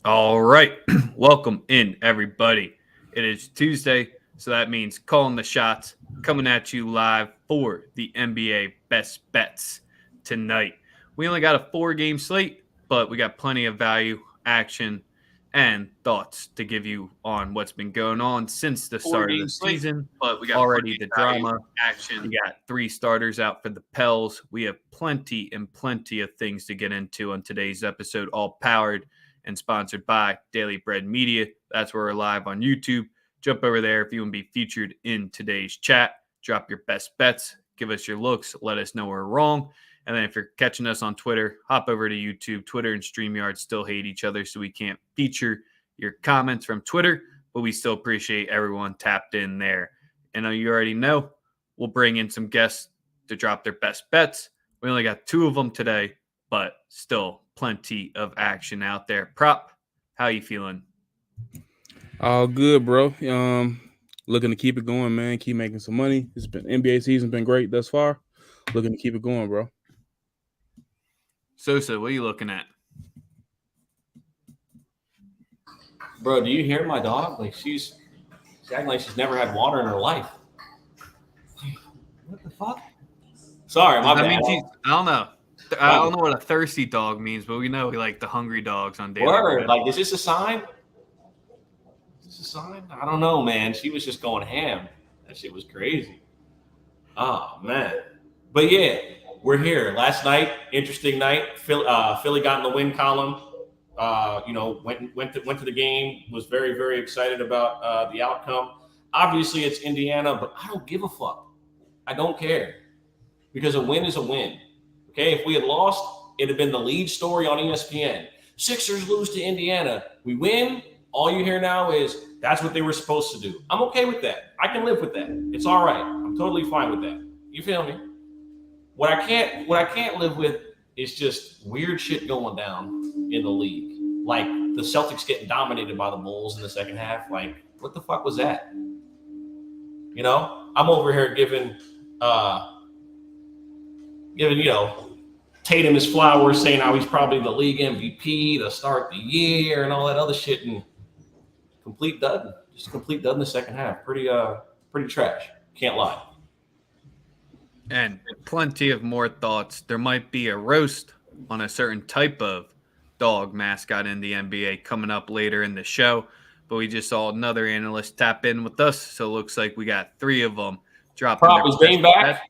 All right. Welcome in, everybody. It is Tuesday, so that means calling the shots, coming at you live for the NBA Best Bets tonight. We only got a 4-game slate, but we got plenty of value, action, and thoughts to give you on what's been going on since the start of the season. But we got already the drama, action. We got 3 starters out for the Pels. We have plenty of things to get into on today's episode, all powered and sponsored by Daily Bread Media. That's where we're live on YouTube. Jump over there if you want to be featured in today's chat. Drop your best bets. Give us your looks. Let us know we're wrong. And then if you're catching us on Twitter, hop over to YouTube. Twitter and StreamYard still hate each other, so we can't feature your comments from Twitter, but we still appreciate everyone tapped in there. And you already know, we'll bring in some guests to drop their best bets. We only got 2 of them today, but still plenty of action out there. Prop, how you feeling? All good, bro. Looking to keep it going, man. Keep making some money. It's been NBA season been great thus far. Looking to keep it going, bro. Sosa, what are you looking at? Bro, do you hear my dog? Like she's acting like she's never had water in her life. What the fuck? Sorry, my bad. I don't know. I don't know what a thirsty dog means, but we know we like the hungry dogs on Daily Bread. Like, is this a sign? Is this a sign? I don't know, man. She was just going ham. That shit was crazy. Oh, man. But, yeah, we're here. Last night, interesting night. Philly got in the win column. Went to the game. Was very, very excited about the outcome. Obviously, it's Indiana, but I don't give a fuck. I don't care. Because a win is a win. Okay, if we had lost, it'd have been the lead story on ESPN. Sixers lose to Indiana. We win. All you hear now is that's what they were supposed to do. I'm okay with that. I can live with that. It's all right. I'm totally fine with that. You feel me? What I can't live with is just weird shit going down in the league. Like the Celtics getting dominated by the Bulls in the second half. Like, what the fuck was that? You know, I'm over here giving Tatum his flowers, saying how he's probably the league MVP to start the year and all that other shit, and complete dud. Just a complete dud in the second half. Pretty trash. Can't lie. And plenty of more thoughts. There might be a roast on a certain type of dog mascot in the NBA coming up later in the show, but we just saw another analyst tap in with us, so it looks like we got 3 of them dropping. Prop, is Dame back?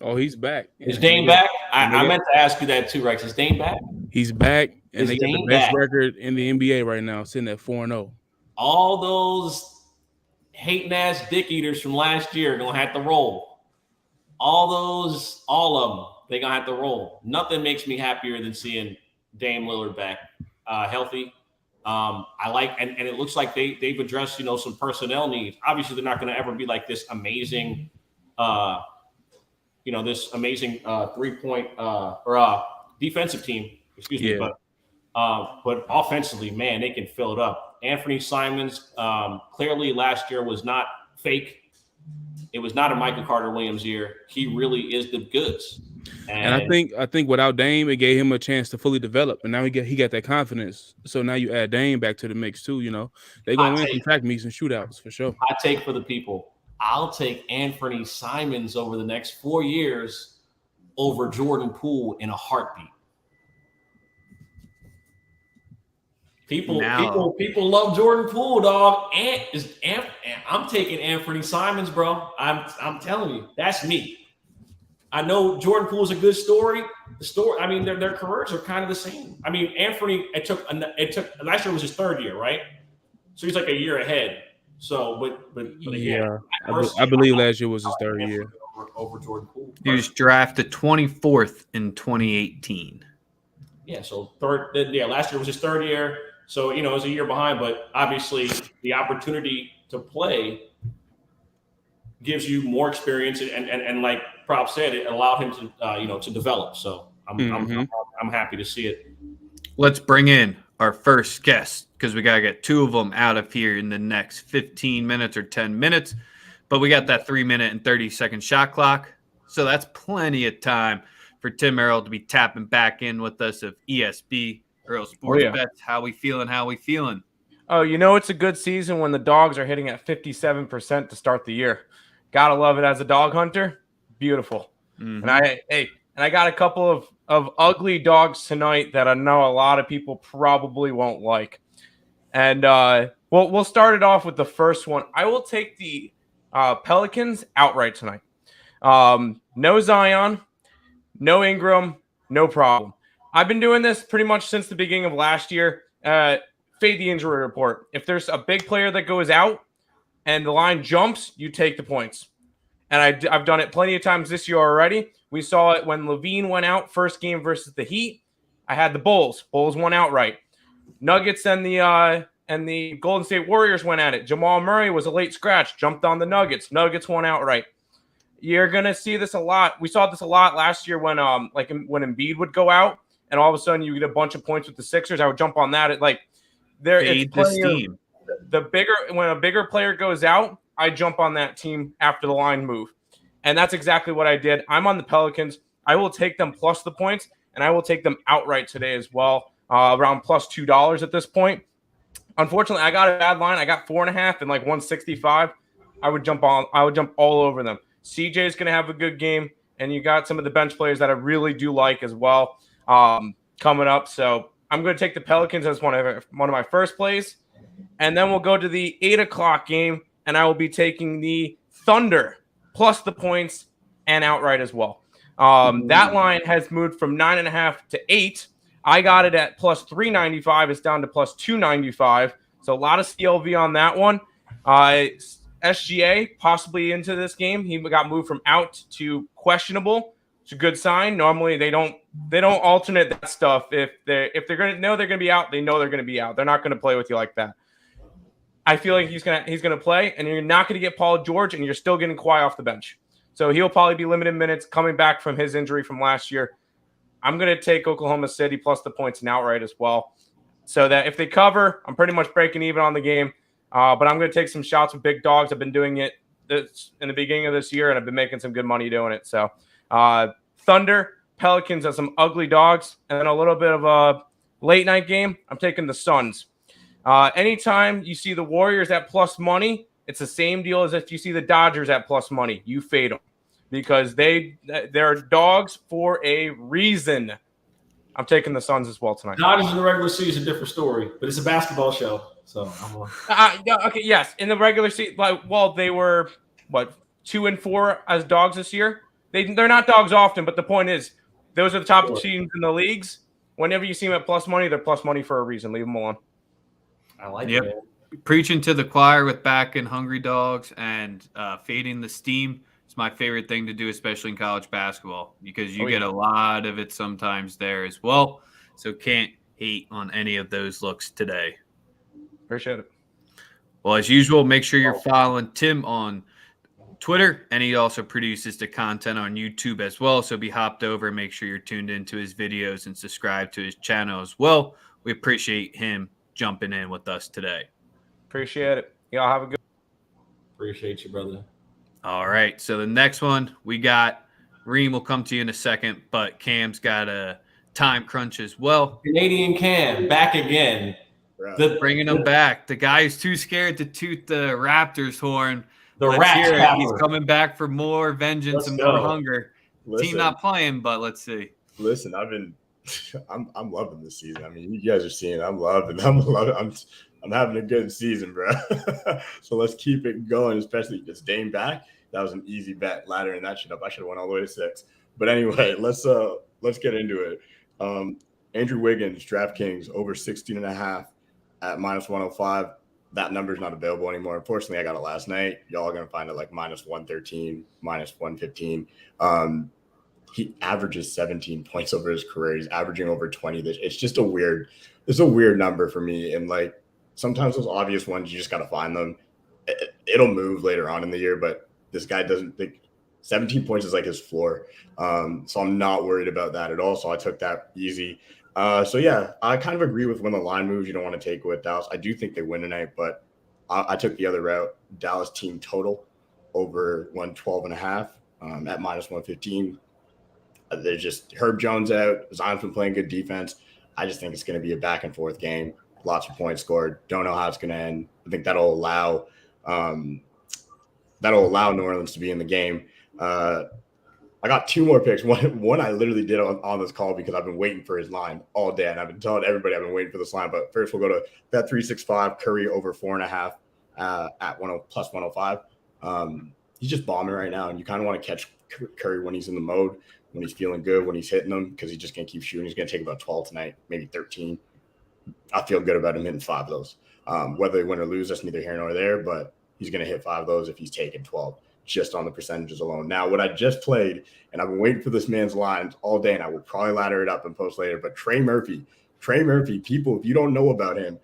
Oh, he's back. Is Dame back? I meant to ask you that too, Rex. Is Dame back? He's back, and they got the best record in the NBA right now, sitting at 4-0. All those hating ass dick eaters from last year are gonna have to roll. All of them, they gonna have to roll. Nothing makes me happier than seeing Dame Lillard back, healthy. I like, and it looks like they've addressed some personnel needs. Obviously, they're not gonna ever be like this amazing. This amazing 3-point or defensive team, but offensively, man, they can fill it up. Anthony Simons, clearly last year was not fake. It was not a Michael Carter Williams year. He really is the goods. And I think without Dame, it gave him a chance to fully develop, and now he got that confidence. So now you add Dame back to the mix too. They're gonna win some track meets and shootouts for sure. I take for the people. I'll take Anthony Simons over the next 4 years over Jordan Poole in a heartbeat. People love Jordan Poole, dog. And I'm taking Anthony Simons, bro. I'm telling you, that's me. I know Jordan Poole's a good story. I mean, their careers are kind of the same. I mean, Anthony, it took last year was his 3rd year, right? So he's like a year ahead. So, but again, I believe last year was his 3rd year over Jordan Poole. He was drafted 24th in 2018. Yeah, so last year was his 3rd year. So it was a year behind, but obviously the opportunity to play gives you more experience, and like Prop said, it allowed him to to develop. So I'm happy to see it. Let's bring in our first guest because we got to get 2 of them out of here in the next 15 minutes or 10 minutes. But we got that 3-minute and 30-second shot clock. So that's plenty of time for Tim Earl to be tapping back in with us of ESB, Earl Sports Bets. How we feeling? Oh, it's a good season when the dogs are hitting at 57% to start the year. Gotta love it as a dog hunter. Beautiful. Mm-hmm. And I got a couple of ugly dogs tonight that I know a lot of people probably won't like. And we'll start it off with the first one. I will take the Pelicans outright tonight. No Zion, no Ingram, no problem. I've been doing this pretty much since the beginning of last year. Fade the injury report. If there's a big player that goes out and the line jumps, you take the points. And I've done it plenty of times this year already. We saw it when Levine went out first game versus the Heat. I had the Bulls. Bulls won outright. Nuggets and the Golden State Warriors went at it. Jamal Murray was a late scratch, jumped on the Nuggets. Nuggets won outright. You're gonna see this a lot. We saw this a lot last year when when Embiid would go out, and all of a sudden you get a bunch of points with the Sixers. I would jump on that. When a bigger player goes out, I jump on that team after the line move. And that's exactly what I did. I'm on the Pelicans. I will take them plus the points, and I will take them outright today as well, around plus $2 at this point. Unfortunately, I got a bad line. I got 4.5 and like 165. I would jump all over them. CJ is going to have a good game, and you got some of the bench players that I really do like as well coming up. So I'm going to take the Pelicans as one of my first plays. And then we'll go to the 8 o'clock game, and I will be taking the Thunder plus the points and outright as well. That line has moved from 9.5 to 8. I got it at plus 395. It's down to plus 295. So a lot of CLV on that one. SGA possibly into this game. He got moved from out to questionable. It's a good sign. Normally they don't alternate that stuff. If they're going to know they're going to be out, they know they're going to be out. They're not going to play with you like that. I feel like he's gonna play, and you're not going to get Paul George, and you're still getting Kawhi off the bench. So he'll probably be limited minutes coming back from his injury from last year. I'm going to take Oklahoma City plus the points and outright as well. So that if they cover, I'm pretty much breaking even on the game. But I'm going to take some shots with big dogs. I've been doing it in the beginning of this year, and I've been making some good money doing it. So Thunder, Pelicans as some ugly dogs, and then a little bit of a late night game. I'm taking the Suns. Anytime you see the Warriors at plus money, it's the same deal as if you see the Dodgers at plus money. You fade them because they're dogs for a reason. I'm taking the Suns as well tonight. Dodgers in the regular season, different story, but it's a basketball show, so I'm on. Okay, yes, in the regular season, they were 2-4 as dogs this year. They're not dogs often, but the point is, those are the top teams in the leagues. Whenever you see them at plus money, they're plus money for a reason. Leave them alone. I like it. Preaching to the choir with back and hungry dogs and fading the steam. It's my favorite thing to do, especially in college basketball, because you get a lot of it sometimes there as well. So can't hate on any of those looks today. Appreciate it. Well, as usual, make sure you're following Tim on Twitter, and he also produces the content on YouTube as well. So be hopped over and make sure you're tuned into his videos and subscribe to his channel as well. We appreciate him jumping in with us today. Appreciate it. Y'all have a good. Appreciate you, brother. All right. So the next one we got, Reem will come to you in a second, but Cam's got a time crunch as well. Canadian Cam back again. Bringing him back. The guy who's too scared to toot the Raptors horn. He's coming back for more vengeance and more hunger. Team not playing, but let's see. Listen, I'm loving this season. I mean, you guys are seeing I'm having a good season, bro. So let's keep it going, especially this Dame back. That was an easy bet, laddering that shit up. I should have went all the way to 6. But anyway, let's get into it. Andrew Wiggins, DraftKings, over 16.5 at minus 105. That number's not available anymore. Unfortunately, I got it last night. Y'all are going to find it like minus 113, minus 115. He averages 17 points over his career. He's averaging over 20. It's just a weird number for me. And like sometimes those obvious ones, you just got to find them. It'll move later on in the year, but this guy doesn't think 17 points is like his floor. So I'm not worried about that at all. So I took that easy. So yeah, I kind of agree with when the line moves, you don't want to take with Dallas. I do think they win tonight, but I took the other route. Dallas team total over 112.5. at minus 115. There's just Herb Jones out. Zion's been playing good defense. I just think it's going to be a back and forth game. Lots of points scored. Don't know how it's going to end. I think that'll allow New Orleans to be in the game. I got two more picks. One I literally did on this call because I've been waiting for his line all day, and I've been telling everybody I've been waiting for this line. But first, we'll go to Bet365 Curry over 4.5 at plus 105. He's just bombing right now, and you kind of want to catch Curry when he's in the mode, when he's feeling good, when he's hitting them, because he's just going to keep shooting. He's going to take about 12 tonight, maybe 13. I feel good about him hitting 5 of those. Whether they win or lose, that's neither here nor there, but he's going to hit 5 of those if he's taking 12. Just on the percentages alone. Now, what I just played, and I've been waiting for this man's lines all day, and I will probably ladder it up and post later, but Trey Murphy, people, if you don't know about him,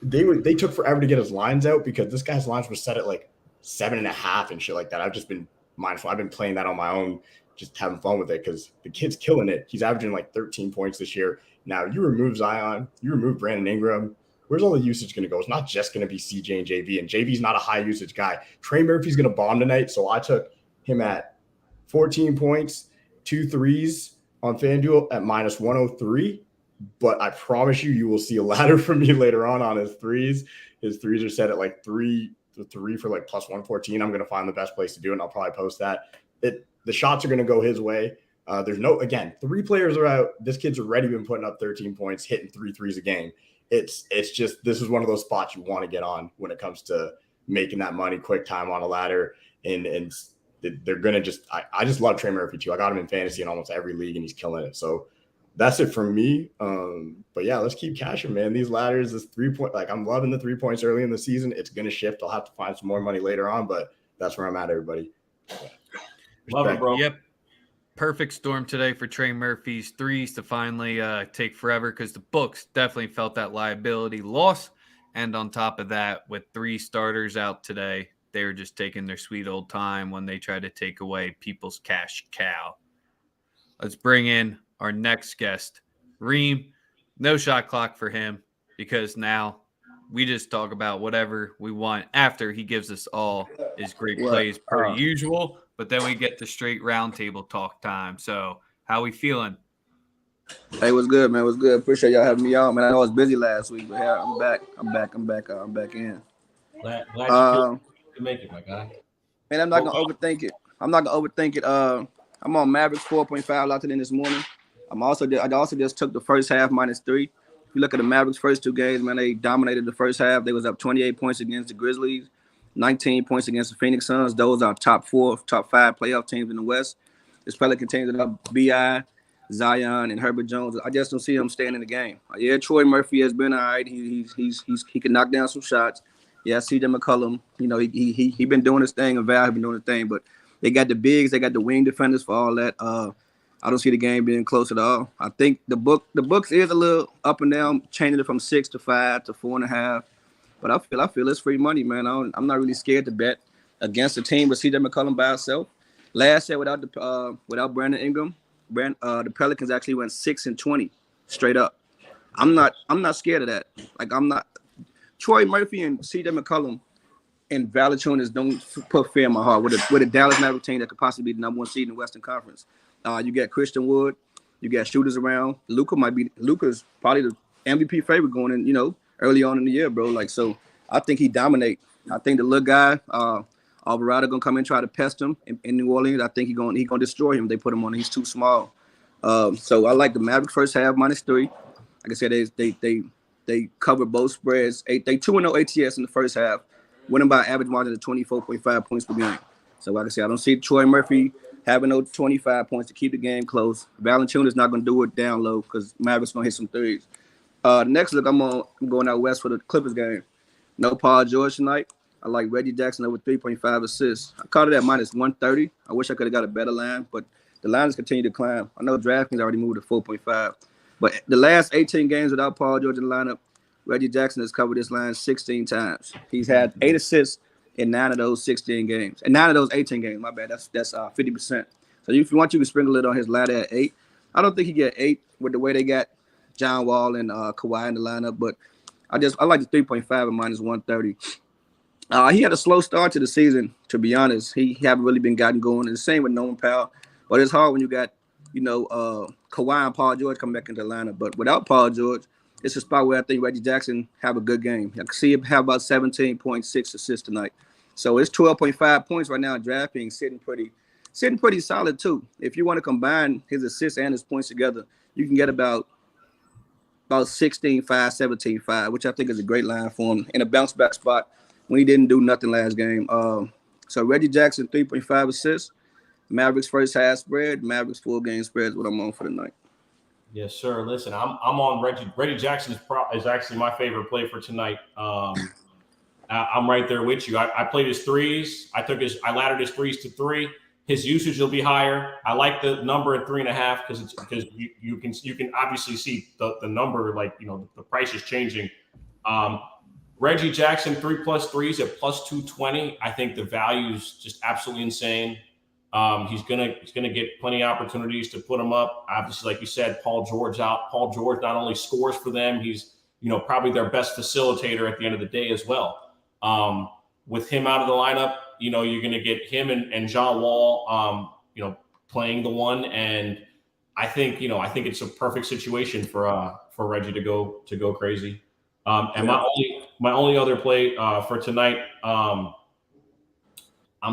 they took forever to get his lines out because this guy's lines was set at like 7.5 and shit like that. I've just been mindful. I've been playing that on my own, just having fun with it because the kid's killing it. He's averaging like 13 points this year. Now, you remove Zion, you remove Brandon Ingram, where's all the usage going to go? It's not just going to be CJ and JV, and JV's not a high usage guy. Trey Murphy's going to bomb tonight, so I took him at 14 points, 2 threes on FanDuel at minus 103. But I promise you will see a ladder from me later on his threes. His threes are set at like 3 for like plus 114. I'm going to find the best place to do it, and I'll probably post that. The shots are going to go his way. There's 3 players are out. This kid's already been putting up 13 points, hitting 3 threes a game. It's just, this is one of those spots you want to get on when it comes to making that money quick time on a ladder. And they're going to I just love Trey Murphy too. I got him in fantasy in almost every league and he's killing it. So that's it from me. But yeah, let's keep cashing, man. These ladders, this 3-point, like I'm loving the 3 points early in the season. It's going to shift. I'll have to find some more money later on, but that's where I'm at, everybody. Yeah. Love it, bro. Yep. Perfect storm today for Trey Murphy's threes to finally take forever because the books definitely felt that liability loss. And on top of that, with 3 starters out today, they were just taking their sweet old time when they tried to take away people's cash cow. Let's bring in our next guest, Reem. No shot clock for him because now we just talk about whatever we want after he gives us all his great plays per usual. But then we get the straight roundtable talk time. So how we feeling? Hey, what's good, man? What's good? Appreciate y'all having me on, man. I know I was busy last week, but yeah, I'm back in. Glad you can make it, my guy. Man, I'm not gonna overthink it. I'm on Mavericks 4.5 locked in this morning. I also just took the first half -3. If you look at the Mavericks' first 2 games, man, they dominated the first half. They was up 28 points against the Grizzlies, 19 points against the Phoenix Suns. Those are top 5 playoff teams in the West. This Pelican team that up B.I., Zion, and Herbert Jones. I just don't see him staying in the game. Yeah, Troy Murphy has been all right. He can knock down some shots. Yeah, C.J. McCollum, he been doing his thing, and Val have been doing his thing. But they got the bigs, they got the wing defenders for all that. I don't see the game being close at all. I think the books is a little up and down, changing it from 6 to 5 to 4.5. But I feel it's free money, man. I'm not really scared to bet against a team with C.J. McCollum by himself. Last year, without Brandon Ingram, the Pelicans actually went 6-20 straight up. I'm not scared of that. Like I'm not. Troy Murphy and C.J. McCollum and Valanciunas don't put fear in my heart with a Dallas Mavericks team that could possibly be the number 1 seed in the Western Conference. You got Christian Wood, you got shooters around. Luka's probably the MVP favorite going in, early on in the year, bro. Like, so I think he dominate. I think the little guy, Alvarado, gonna come in and try to pest him in New Orleans. I think he gonna destroy him. They put him on. He's too small. So I like the Mavericks first half -3. Like I said, they covered both spreads. They 2-0 ATS in the first half, winning by an average margin of 24.5 points per game. So like I said, I don't see Troy Murphy having no 25 points to keep the game close. Valanciunas not gonna do it down low because Mavericks gonna hit some threes. Next look, I'm going out west for the Clippers game. No Paul George tonight. I like Reggie Jackson over 3.5 assists. I caught it at -130. I wish I could have got a better line, but the lines continue to climb. I know DraftKings already moved to 4.5. But the last 18 games without Paul George in the lineup, Reggie Jackson has covered this line 16 times. He's had 8 assists in 9 of those 16 games. And 9 of those 18 games, my bad. That's 50%. So if you want, you can sprinkle it on his ladder at 8. I don't think he get 8 with the way they got John Wall and Kawhi in the lineup, but I like the 3.5 and -130. He had a slow start to the season, to be honest. He haven't really been gotten going. And the same with Norman Powell. But it's hard when you got, Kawhi and Paul George come back into the lineup. But without Paul George, it's a spot where I think Reggie Jackson have a good game. I can see him have about 17.6 assists tonight. So it's 12.5 points right now in DraftKings, sitting pretty solid too. If you want to combine his assists and his points together, you can get about 16-5, 17-5, which I think is a great line for him in a bounce back spot when he didn't do nothing last game. So Reggie Jackson, 3.5 assists. Mavericks first half spread. Mavericks full game spread is what I'm on for the night. Yes, sir. Listen, I'm on Reggie. Reggie Jackson is actually my favorite play for tonight. I'm right there with you. I played his threes. I laddered his threes to 3. His usage will be higher. I like the number at 3.5 because you can obviously see the number, like, the price is changing. Reggie Jackson 3+ threes at +220. I think the value is just absolutely insane. He's gonna get plenty of opportunities to put him up. Obviously, like you said, Paul George out. Paul George not only scores for them, he's probably their best facilitator at the end of the day as well. With him out of the lineup, you're gonna get him and John Wall, playing the one, and I think it's a perfect situation for Reggie to go crazy. And my only other play for tonight, I'm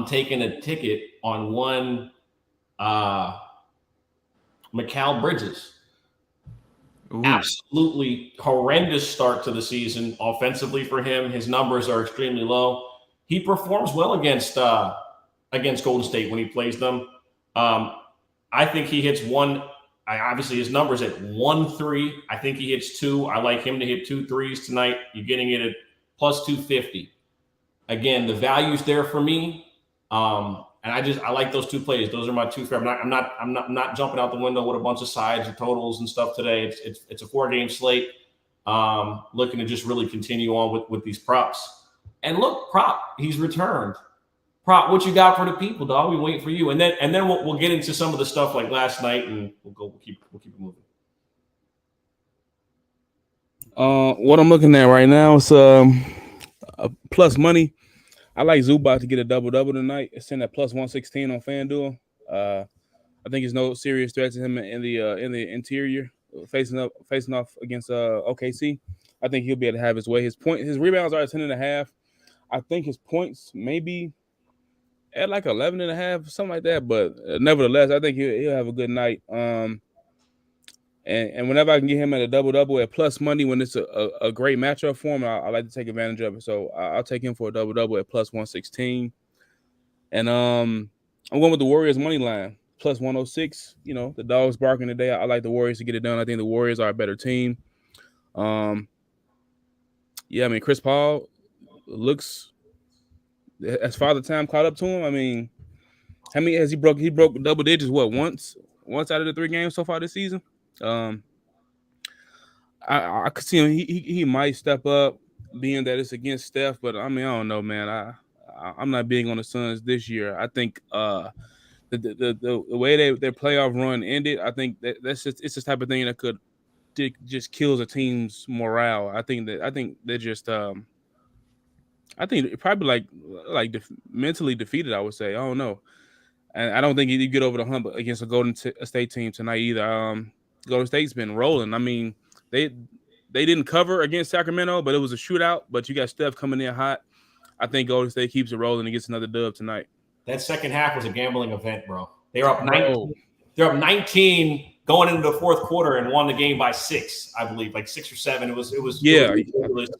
taking a ticket on one Mikal Bridges. Ooh. Absolutely horrendous start to the season offensively for him. His numbers are extremely low. He performs well against Golden State when he plays them. I think he hits one. Obviously, his numbers at 1-3. I think he hits 2. I like him to hit 2 threes tonight. You're getting it at +250. Again, the value's there for me. And I like those 2 plays. Those are my 2 favorite. I'm not jumping out the window with a bunch of sides or totals and stuff today. It's a 4-game slate. Looking to just really continue on with these props. And look, Prop, he's returned. Prop, what you got for the people, dog? We wait for you. And then we'll get into some of the stuff like last night, and we'll keep it moving. What I'm looking at right now is a plus money. I like Zubac to get a double-double tonight. It's in at +116 on FanDuel. I think there's no serious threat to him in the interior facing off against OKC. I think he'll be able to have his way. His rebounds are at 10.5. I think his points maybe at like 11.5, something like that. But nevertheless, I think he'll have a good night. And whenever I can get him at a double-double at plus money when it's a great matchup for him, I like to take advantage of it. So I'll take him for a double-double at +116. And I'm going with the Warriors money line, +106. The dogs barking today. I like the Warriors to get it done. I think the Warriors are a better team. Chris Paul looks, as Father Time caught up to him. I mean, how many has he broke? He broke double digits, once out of the 3 games so far this season. I could see him. He might step up, being that it's against Steph. But I mean, I don't know, man. I'm not being on the Suns this year. I think the way their playoff run ended, I think it's this type of thing that could just kills a team's morale. I think they're just I think probably like mentally defeated. I would say. I don't know, and I don't think you get over the hump against a Golden State team tonight either. Golden State's been rolling. I mean, they didn't cover against Sacramento, but it was a shootout. But you got Steph coming in hot. I think Golden State keeps it rolling and gets another dub tonight. That second half was a gambling event, bro. They're up 19. They're up 19 going into the fourth quarter and won the game by 6, I believe, like 6 or 7. It was yeah. ridiculous.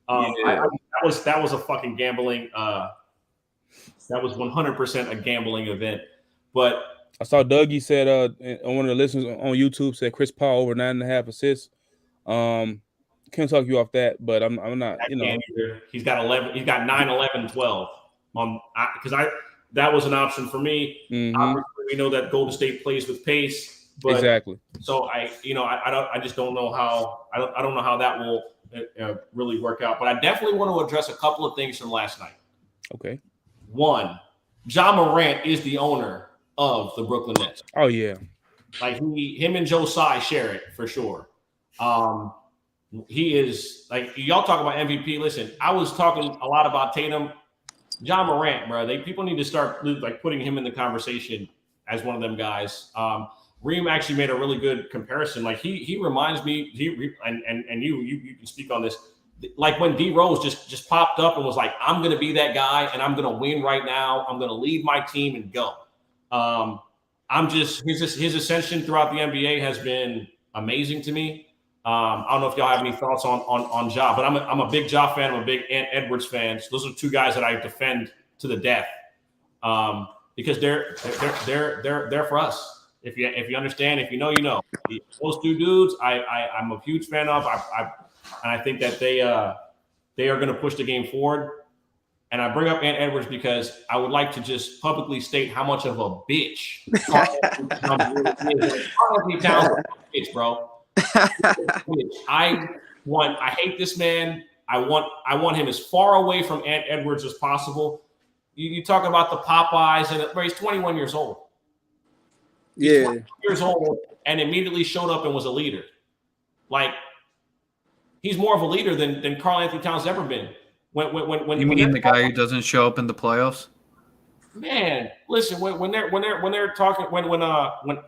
That was a fucking gambling. That was 100% a gambling event. But I saw Dougie said on one of the listeners on YouTube said Chris Paul over 9.5 assists. Can't talk you off that, but I'm not. He's got 11. He's got 9, 11, 12 because that was an option for me. Mm-hmm. Obviously, we know that Golden State plays with pace, but exactly. So I just don't know how I don't know how that will really work out. But I definitely want to address a couple of things from last night. Okay. One, Ja Morant is the owner of the Brooklyn Nets. Oh yeah. Like him and Joe Tsai share it for sure. He is like y'all talk about MVP. Listen, I was talking a lot about Tatum John Morant, bro. People need to start like putting him in the conversation as one of them guys. Reem actually made a really good comparison. Like he reminds me. And you can speak on this. Like when D Rose just popped up and was like, I'm gonna be that guy and I'm gonna win right now. I'm gonna lead my team and go. His ascension throughout the NBA has been amazing to me. I don't know if y'all have any thoughts on Ja, but I'm a big Ja fan. I'm a big Ant Edwards fan. So those are two guys that I defend to the death because they're for us. If you understand, if you know, you know. Those two dudes, I'm a huge fan of. And I think that they are going to push the game forward. And I bring up Ant Edwards because I would like to just publicly state how much of a bitch Karl-Anthony Towns is a bitch, bro. I hate this man. I want him as far away from Ant Edwards as possible. You talk about the Popeyes, and he's 21 years old. He's 21 years old and immediately showed up and was a leader. Like, he's more of a leader than Karl-Anthony Towns ever been. When you mean the guy who doesn't show up in the playoffs? Man, listen, when they're talking when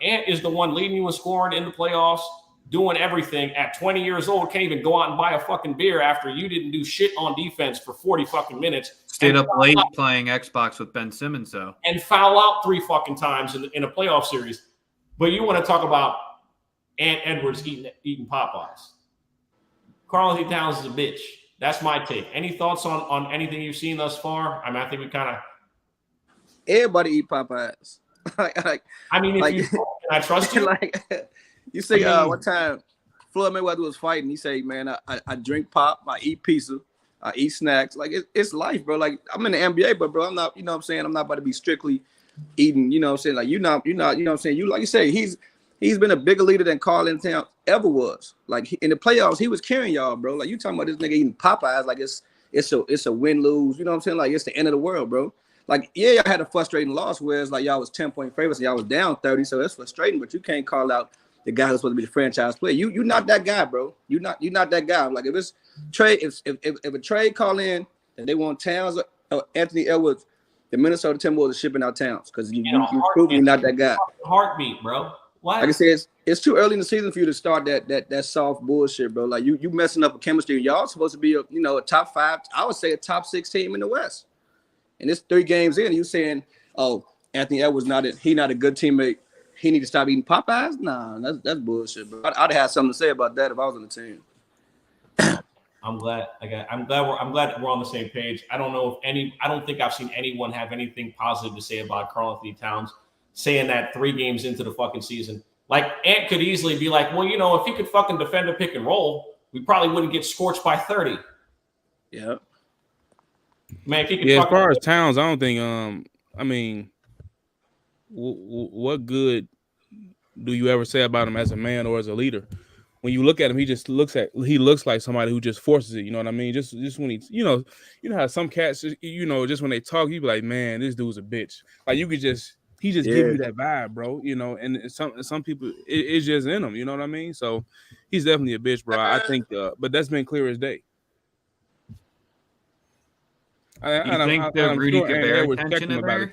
Ant is the one leading you in scoring in the playoffs, doing everything at 20 years old, can't even go out and buy a fucking beer after you didn't do shit on defense for 40 fucking minutes. Stayed up late playing Xbox with Ben Simmons though. And foul out 3 fucking times in a playoff series. But you want to talk about Ant Edwards eating Popeyes. Karl-Anthony Towns is a bitch. That's my take. Any thoughts on anything you've seen thus far? I mean, I think we kind of everybody eat Popeyes. I mean, if I trust you. Like you say, one time Floyd Mayweather was fighting. He said, "Man, I drink pop, I eat pizza, I eat snacks. Like it's life, bro. Like I'm in the NBA, but bro, I'm not. You know what I'm saying? I'm not about to be strictly eating. You know what I'm saying? Like you're not. You know what I'm saying? You like you say, he's been a bigger leader than Karl-Anthony Towns ever was. Like in the playoffs, he was carrying y'all, bro. Like you talking about this nigga eating Popeyes, like it's a win-lose. You know what I'm saying? Like it's the end of the world, bro. Like yeah, y'all had a frustrating loss, whereas like y'all was 10-point favorites and y'all was down 30, so it's frustrating. But you can't call out the guy who's supposed to be the franchise player. You're not that guy, bro. You're not that guy. Like if it's trade, if a trade call in and they want Towns or Anthony Edwards, the Minnesota Timberwolves are shipping out Towns because you proved you're not that guy. Heartbeat, bro. What? Like I said, it's too early in the season for you to start that soft bullshit, bro. Like you messing up a chemistry. Y'all supposed to be a top 5. I would say a top 6 team in the West. And it's 3 games in. You saying, oh, Anthony Edwards not a good teammate. He need to stop eating Popeyes? Nah, that's bullshit, bro. I'd have something to say about that if I was on the team. I'm glad we're on the same page. I don't think I've seen anyone have anything positive to say about Karl-Anthony Towns, saying that 3 games into the fucking season. Like Ant could easily be like, well, if he could fucking defend a pick and roll, we probably wouldn't get scorched by 30. Yeah. Man, if he could as far as Towns, I don't think I mean what good do you ever say about him as a man or as a leader? When you look at him, he looks like somebody who just forces it. You know what I mean? Just when he, you know how some cats, just when they talk, you be like, man, this dude's a bitch. Like he just give you that vibe, bro. And some people, it's just in them. You know what I mean? So he's definitely a bitch, bro. I think, but that's been clear as day. You think the Rudy Gobert attention in there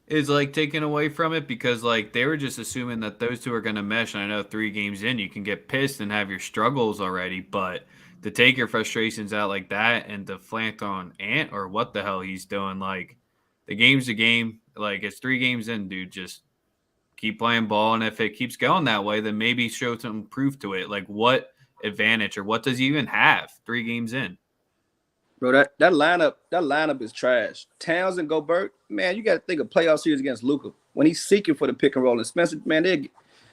is like taken away from it because like they were just assuming that those two are going to mesh. And I know 3 games in, you can get pissed and have your struggles already, but to take your frustrations out like that and to flank on Ant or what the hell he's doing, like the game's a game. Like it's 3 games in, dude. Just keep playing ball, and if it keeps going that way, then maybe show some proof to it. Like what advantage or what does he even have 3 games in? Bro, that lineup is trash. Towns and Gobert, man, you got to think of playoff series against Luka when he's seeking for the pick and roll. And Spencer, man,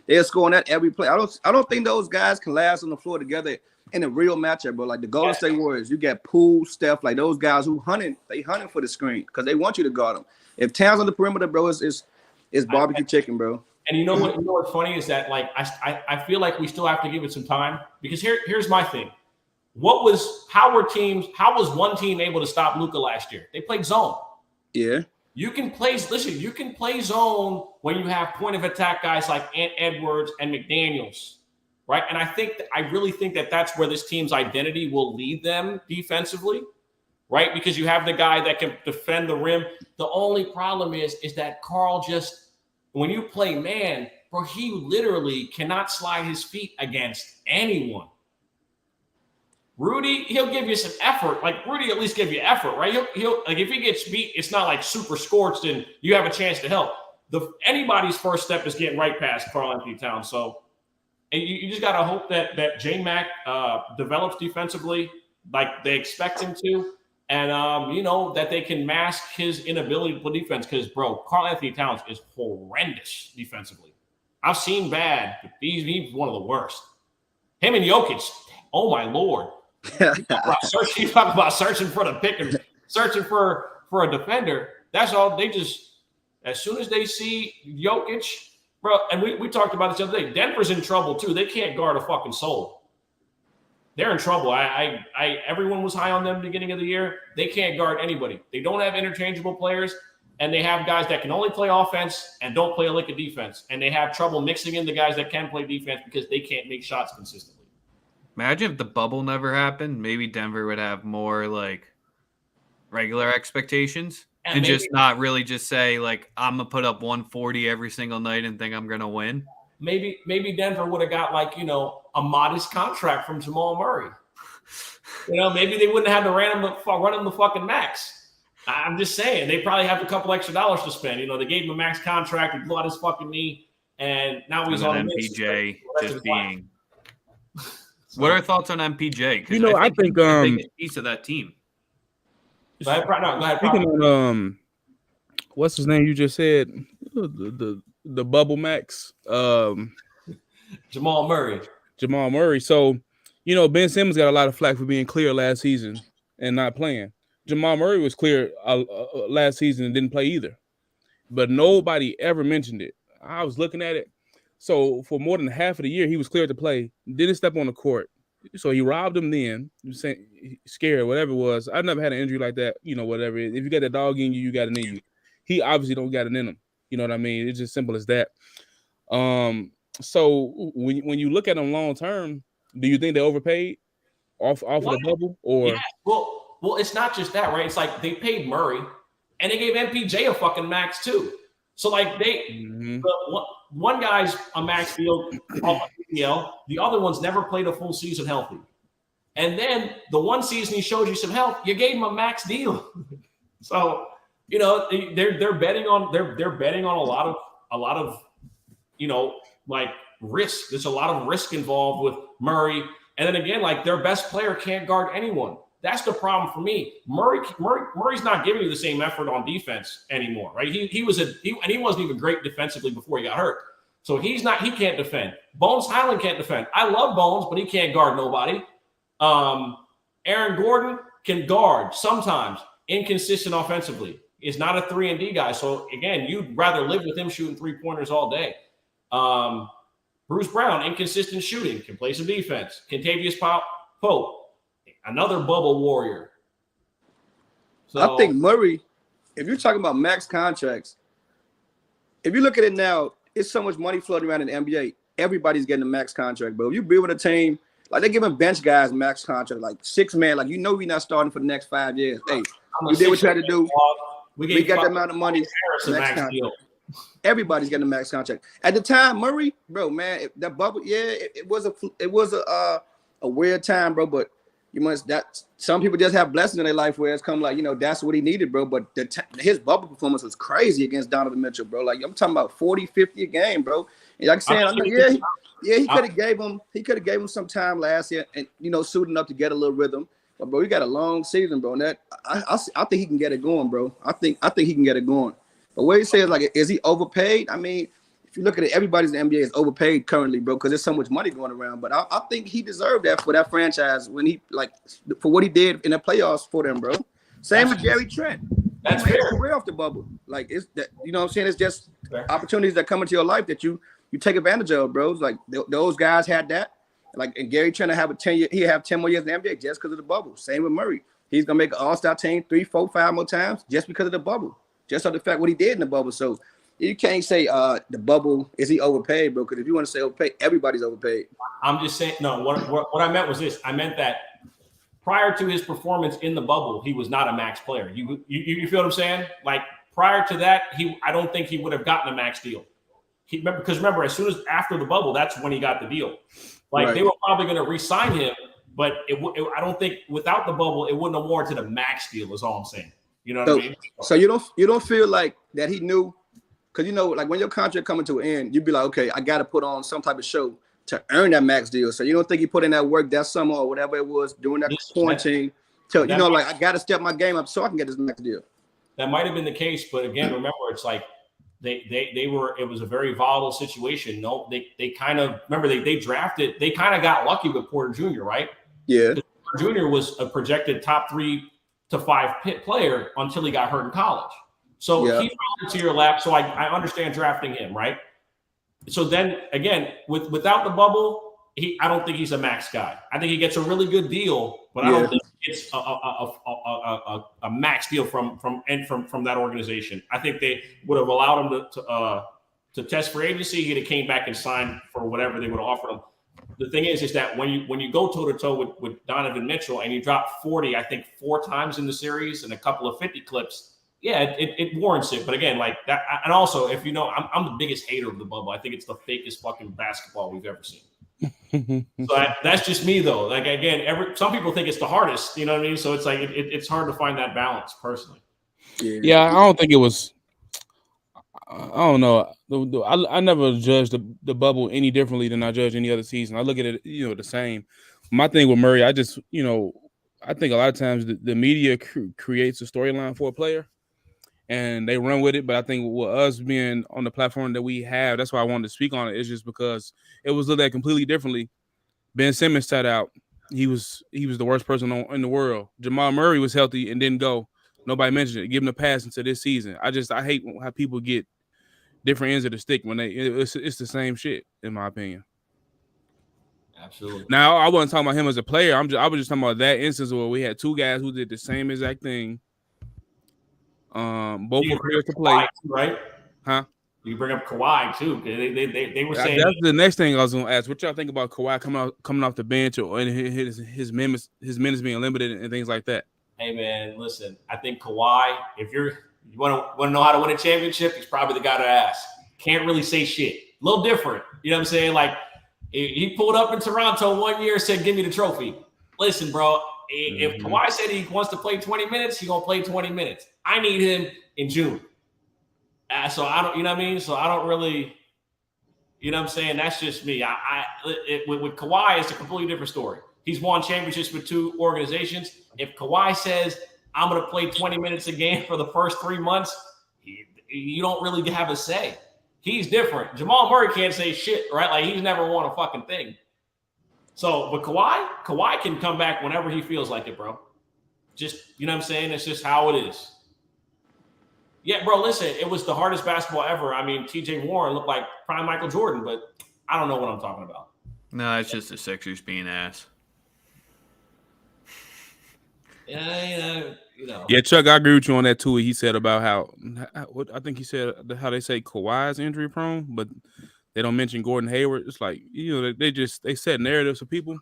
they're scoring that every play. I don't think those guys can last on the floor together in a real matchup, bro. Like the Golden State Warriors, you got Poole, Steph, like those guys who hunting for the screen because they want you to guard them. If Towns on the perimeter, bro, it's barbecue chicken, bro. And you know what's funny is that like I feel like we still have to give it some time because here's my thing. How was one team able to stop Luka last year? They played zone. Yeah. You can play zone when you have point of attack guys like Ant Edwards and McDaniels, right? And I really think that that's where this team's identity will lead them defensively. right? Because you have the guy that can defend the rim. The only problem is that Karl just, when you play man, bro, he literally cannot slide his feet against anyone. Rudy, he'll give you some effort. Like Rudy, at least give you effort, right? He'll like if he gets beat, it's not like super scorched and you have a chance to help. Anybody's first step is getting right past Karl-Anthony Towns. So, and you just gotta hope that J-Mac develops defensively like they expect him to, and that they can mask his inability to play defense. Because bro, Karl-Anthony Towns is horrendous defensively. I've seen bad, but he's one of the worst. Him and Jokic, oh my lord. You talk about searching for the pick and searching for a defender. That's all. They just, as soon as they see Jokic, bro, and we talked about this the other day. Denver's in trouble too. They can't guard a fucking soul. They're in trouble. Everyone was high on them at the beginning of the year. They can't guard anybody. They don't have interchangeable players, and they have guys that can only play offense and don't play a lick of defense. And they have trouble mixing in the guys that can play defense because they can't make shots consistently. Imagine if the bubble never happened. Maybe Denver would have more like regular expectations and maybe, just not really just say like I'm gonna put up 140 every single night and think I'm gonna win. Maybe Denver would have got like a modest contract from Jamal Murray. Maybe they wouldn't have to run him the fucking max. I'm just saying they probably have a couple extra dollars to spend. They gave him a max contract, he blew out his fucking knee, and now he's on MPJ just being. What are thoughts on MPJ? I think the biggest piece of that team. Go ahead. Speaking on what's his name? You just said the bubble max. Jamal Murray. So Ben Simmons got a lot of flack for being clear last season and not playing. Jamal Murray was clear last season and didn't play either, but nobody ever mentioned it. I was looking at it. So for more than half of the year, he was cleared to play, didn't step on the court. So he robbed him then, scared, whatever it was. I've never had an injury like that, whatever. If you got that dog in you, you got it in you. He obviously don't got it in him. You know what I mean? It's just simple as that. So when you look at them long term, do you think they overpaid off of the bubble? Or yeah. Well, it's not just that, right? It's like they paid Murray and they gave MPJ a fucking max too. So like one guy's a max deal off EPL, the other one's never played a full season healthy. And then the one season he showed you some health, you gave him a max deal. So they're betting on a lot of like risk. There's a lot of risk involved with Murray. And then again, like their best player can't guard anyone. That's the problem for me. Murray's not giving you the same effort on defense anymore, right? He wasn't even great defensively before he got hurt. So he can't defend. Bones Highland can't defend. I love Bones, but he can't guard nobody. Aaron Gordon can guard sometimes, inconsistent offensively. He's not a 3-and-D guy. So again, you'd rather live with him shooting 3-pointers all day. Bruce Brown, inconsistent shooting, can play some defense. Kentavious Pope, another bubble warrior. So, I think Murray, if you're talking about max contracts, if you look at it now, it's so much money floating around in the NBA. Everybody's getting a max contract, bro. If you build with a team, like they're giving bench guys max contract, like 6 man, like we're not starting for the next 5 years. Hey, we did what you had to do. We got that amount of money. Max deal. Everybody's getting a max contract. At the time, Murray, bro, man, that bubble, it was a weird time, bro. But some people just have blessings in their life where it's come like, that's what he needed, bro. But his bubble performance was crazy against Donovan Mitchell, bro. Like I'm talking about 40, 50 a game, bro. And like I'm saying, he could have gave him some time last year and suiting up to get a little rhythm. But bro, he got a long season, bro. And that I think he can get it going, bro. I think he can get it going. But what he says, like, is he overpaid? I mean, if you look at it, everybody's in the NBA is overpaid currently, bro, because there's so much money going around. But I think he deserved that for that franchise when for what he did in the playoffs for them, bro. Same with Gary Trent. That's he made fair. a career off the bubble. Like it's that, what I'm saying? It's just opportunities that come into your life that you take advantage of, bro. It's like those guys had that. Like, and Gary Trent have 10 years. He have 10 more years in the NBA just because of the bubble. Same with Murray. He's gonna make an All-Star team 3, 4, 5 more times just because of the bubble. Just on the fact what he did in the bubble. So you can't say the bubble, is he overpaid, bro? Because if you want to say overpaid, everybody's overpaid. I'm just saying, no, what I meant was this. I meant that prior to his performance in the bubble, he was not a max player. You feel what I'm saying? Like prior to that, I don't think he would have gotten a max deal. Remember, as soon as after the bubble, that's when he got the deal. Like they were probably going to re-sign him, but I don't think without the bubble, it wouldn't have warranted a max deal. Is all I'm saying. You know what I mean? So you don't feel like that he knew, because like when your contract coming to an end, you'd be like, okay, I got to put on some type of show to earn that max deal. So you don't think he put in that work that summer or whatever it was during that quarantine to like I got to step my game up so I can get this max deal. That might have been the case, but again, remember, it's like they were. It was a very volatile situation. No, they kind of remember they drafted. They kind of got lucky with Porter Jr. Right? Yeah, Porter Jr. was a projected top 3 to 5 pit player until he got hurt in college. So he fell into your lap. So I understand drafting him, right? So then again, without the bubble, I don't think he's a max guy. I think he gets a really good deal, but I don't think it's a max deal from that organization. I think they would have allowed him to test for agency. He'd have came back and signed for whatever they would have offered him. The thing is that when you go toe to toe with Donovan Mitchell and you drop 40, I think 4 times in the series and a couple of 50 clips. Yeah, it warrants it. But again, like that, and also if you know, I'm the biggest hater of the bubble. I think it's the fakest fucking basketball we've ever seen. So that's just me though. Like again, some people think it's the hardest. You know what I mean? So it's like it's hard to find that balance personally. Yeah, I don't think it was. I don't know. I never judged the bubble any differently than I judge any other season. I look at it, the same. My thing with Murray, I just, I think a lot of times the media creates a storyline for a player, and they run with it. But I think with us being on the platform that we have, that's why I wanted to speak on it. It's just because it was looked at completely differently. Ben Simmons sat out. He was the worst person in the world. Jamal Murray was healthy and didn't go. Nobody mentioned it. Give him a pass into this season. I hate how people get different ends of the stick when it's the same shit, in my opinion. Absolutely. Now, I wasn't talking about him as a player. I was just talking about that instance where we had 2 guys who did the same exact thing. Both were clear to play, right? Huh? You bring up Kawhi too. They were saying that's the next thing I was going to ask. What y'all think about Kawhi coming off the bench or his minutes being limited and things like that? Hey man, listen. I think Kawhi, if you want to know how to win a championship, he's probably the guy to ask. Can't really say shit. A little different. You know what I'm saying? Like he pulled up in Toronto one year and said, "Give me the trophy." Listen, bro. If Kawhi said he wants to play 20 minutes, he's gonna play 20 minutes. I need him in June. So I don't, you know what I mean? So I don't really, you know what I'm saying? That's just me. With Kawhi, it's a completely different story. He's won championships with 2 organizations. If Kawhi says, I'm going to play 20 minutes a game for the first 3 months, you don't really have a say. He's different. Jamal Murray can't say shit, right? Like he's never won a fucking thing. So, but Kawhi can come back whenever he feels like it, bro. Just, you know what I'm saying? It's just how it is. Yeah, bro, listen, it was the hardest basketball ever. I mean, TJ Warren looked like prime Michael Jordan, but I don't know what I'm talking about. No, it's just the Sixers being ass. Yeah. Yeah, Chuck, I agree with you on that too. He said about how I think he said how they say Kawhi's injury prone, but they don't mention Gordon Hayward. It's like they set narratives for people.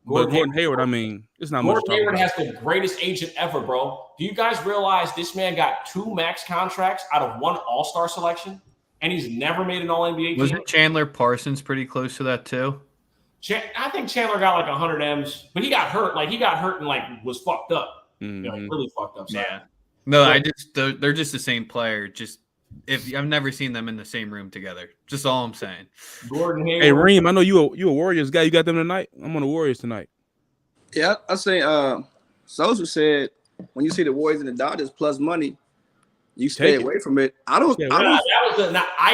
Gordon Hayward, I mean, it's not much. Gordon Hayward has the greatest agent ever, bro. Do you guys realize this man got 2 max contracts out of 1 All-Star selection, and he's never made an All-NBA team? Wasn't Chandler Parsons pretty close to that too? I think Chandler got like 100 M's, but he got hurt. Like he got hurt and like was fucked up. Really fucked up. Yeah. No, they're just the same player. Just if I've never seen them in the same room together. Just all I'm saying. Gordon Hayward. Hey Reem, I know you a Warriors guy. You got them tonight. I'm on the Warriors tonight. Yeah, I say. Sosa said when you see the Warriors and the Dodgers plus money, you stay away from it. I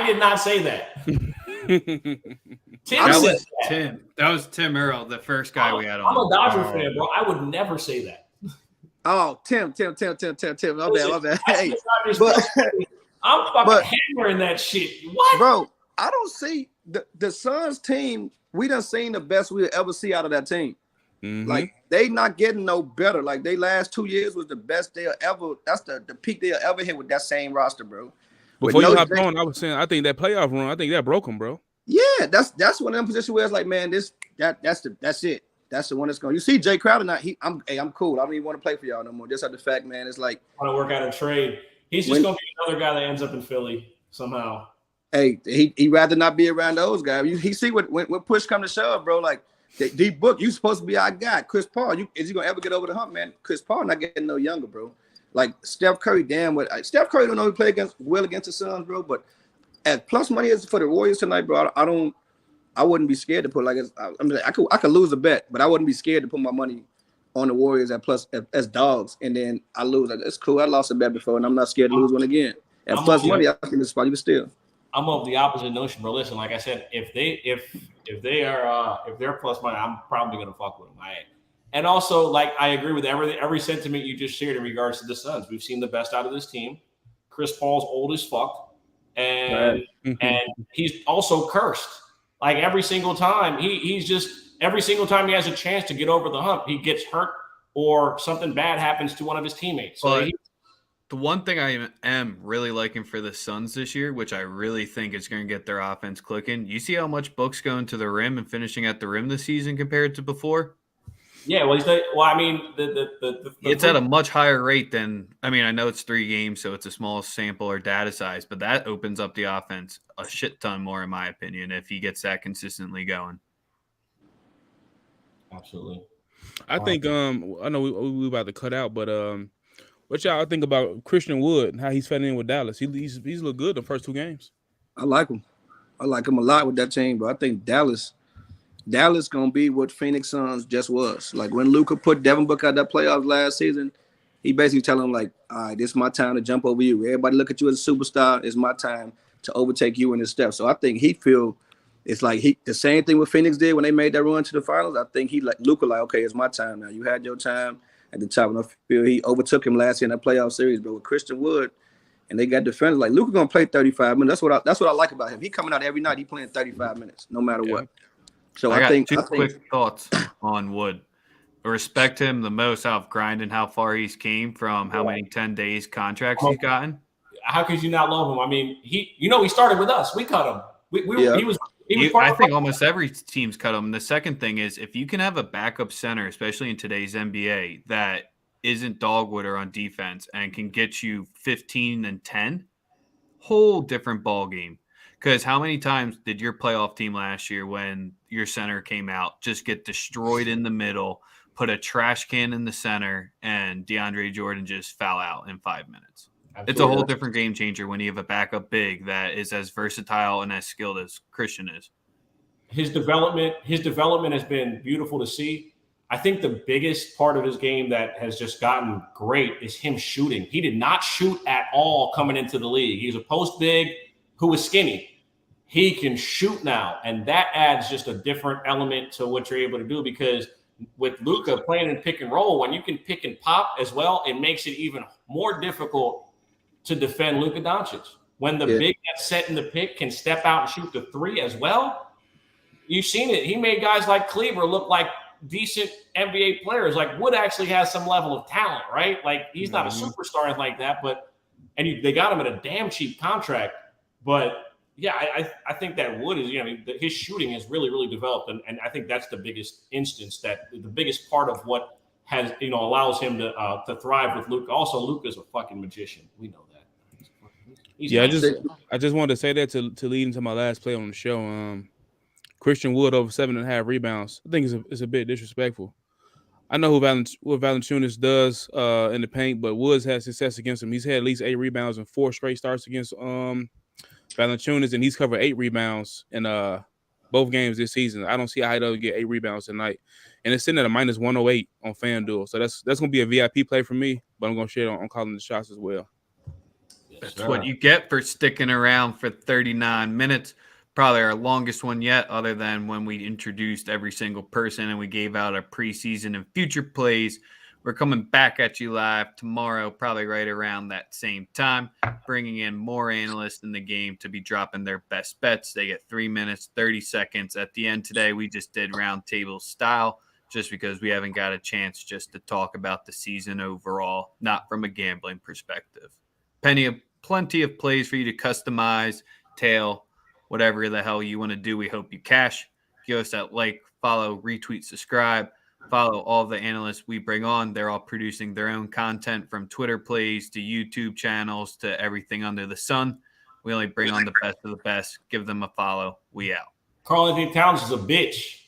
did not say that. That was Tim Earl, the first guy we had on. I'm a Dodger fan, bro. I would never say that. Oh, Tim. My bad. Hey, I'm fucking hammering that shit. What? Bro, I don't see the Suns team. We done seen the best we'll ever see out of that team. Like they not getting no better. Like they last 2 years was the best they'll ever. That's the peak they'll ever hit with that same roster, bro. Before you hopped on, I was saying I think that playoff run, I think that broke them, bro. Yeah, that's one of them positions where it's like, man, that's it. that's the one that's going. You see, Jay Crowder not. I'm cool. I don't even want to play for y'all no more. Just at the fact, man, it's like want to work out a trade. He's just going to be another guy that ends up in Philly somehow. Hey, he rather not be around those guys. He see when push come to shove, bro. Like D Book, you supposed to be our guy. Chris Paul, is he gonna ever get over the hump, man? Chris Paul not getting no younger, bro. Like Steph Curry, damn what Steph Curry don't know he play against the Suns, bro. But as plus money is for the Warriors tonight, bro. I wouldn't be scared to put I could lose a bet, but I wouldn't be scared to put my money on the Warriors at plus as dogs, and then I lose. It's cool. I lost a bet before, and I'm not scared to lose one again. At plus money, I think it's spot even still. I'm of the opposite notion, bro. Listen, like I said, if they're plus money, I'm probably gonna fuck with them. And also, like, I agree with every sentiment you just shared in regards to the Suns. We've seen the best out of this team. Chris Paul's old as fuck, and he's also cursed. Like every single time, every single time he has a chance to get over the hump, he gets hurt or something bad happens to one of his teammates. So the one thing I am really liking for the Suns this year, which I really think is going to get their offense clicking, you see how much Book's going to the rim and finishing at the rim this season compared to before? Yeah, it's at a much higher rate than, I know it's 3 games, so it's a small sample or data size, but that opens up the offense a shit ton more, in my opinion, if he gets that consistently going. Absolutely. I think, I know we about to cut out, but what y'all think about Christian Wood and how he's fitting in with Dallas? He's looked good the first 2 games. I like him. I like him a lot with that team, but I think Dallas gonna be what Phoenix Suns just was. Like when Luka put Devin Booker out that playoffs last season, he basically telling him like, all right, this is my time to jump over you. Everybody look at you as a superstar. It's my time to overtake you in this step. So I think he feel it's like the same thing what Phoenix did when they made that run to the finals. I think he like Luka like, okay, it's my time now. You had your time at the top. And I feel he overtook him last year in that playoff series. But with Christian Wood and they got defenders like Luka gonna play 35 minutes. That's what I like about him. He coming out every night. He playing 35 minutes no matter what. So I think two quick thoughts on Wood. I respect him the most out of grinding how far he's came from how many 10 days contracts he's gotten. How could you not love him? I mean, he started with us. We cut him. I think almost every team's cut him. The second thing is if you can have a backup center, especially in today's NBA, that isn't dogwood or on defense and can get you 15 and 10, whole different ball game. Because how many times did your playoff team last year when your center came out just get destroyed in the middle, put a trash can in the center, and DeAndre Jordan just foul out in 5 minutes? Absolutely. It's a whole different game changer when you have a backup big that is as versatile and as skilled as Christian is. His development has been beautiful to see. I think the biggest part of his game that has just gotten great is him shooting. He did not shoot at all coming into the league. He's a post big who was skinny. He can shoot now, and that adds just a different element to what you're able to do because with Luka playing in pick and roll, when you can pick and pop as well, it makes it even more difficult to defend Luka Doncic. When the big that's set in the pick can step out and shoot the 3 as well, you've seen it. He made guys like Kleber look like decent NBA players. Like Wood actually has some level of talent, right? Like he's not a superstar like that, they got him at a damn cheap contract, but yeah, I think that Wood is, his shooting has really, really developed. And I think that's the biggest instance the biggest part of what has, allows him to thrive with Luka. Also, Luka's a fucking magician. We know that. I just wanted to say that to lead into my last play on the show. Christian Wood over 7.5 rebounds. I think it's a bit disrespectful. I know what Valanciunas does in the paint, but Woods had success against him. He's had at least 8 rebounds in 4 straight starts against Valanciunas, and he's covered 8 rebounds in both games this season. I don't see how he doesn't get 8 rebounds tonight. And it's sitting at a minus 108 on FanDuel. So that's going to be a VIP play for me, but I'm going to share it on calling the shots as well. That's what you get for sticking around for 39 minutes. Probably our longest one yet, other than when we introduced every single person and we gave out our preseason and future plays. We're coming back at you live tomorrow, probably right around that same time, bringing in more analysts in the game to be dropping their best bets. They get 3 minutes, 30 seconds. At the end today, we just did roundtable style just because we haven't got a chance just to talk about the season overall, not from a gambling perspective. Plenty of plays for you to customize, tail, whatever the hell you want to do. We hope you cash. Give us that like, follow, retweet, subscribe. Follow all the analysts we bring on. They're all producing their own content, from Twitter plays to YouTube channels to everything under the sun. We only bring on the best of the best. Give them a follow. We out. Karl Anthony Towns is a bitch.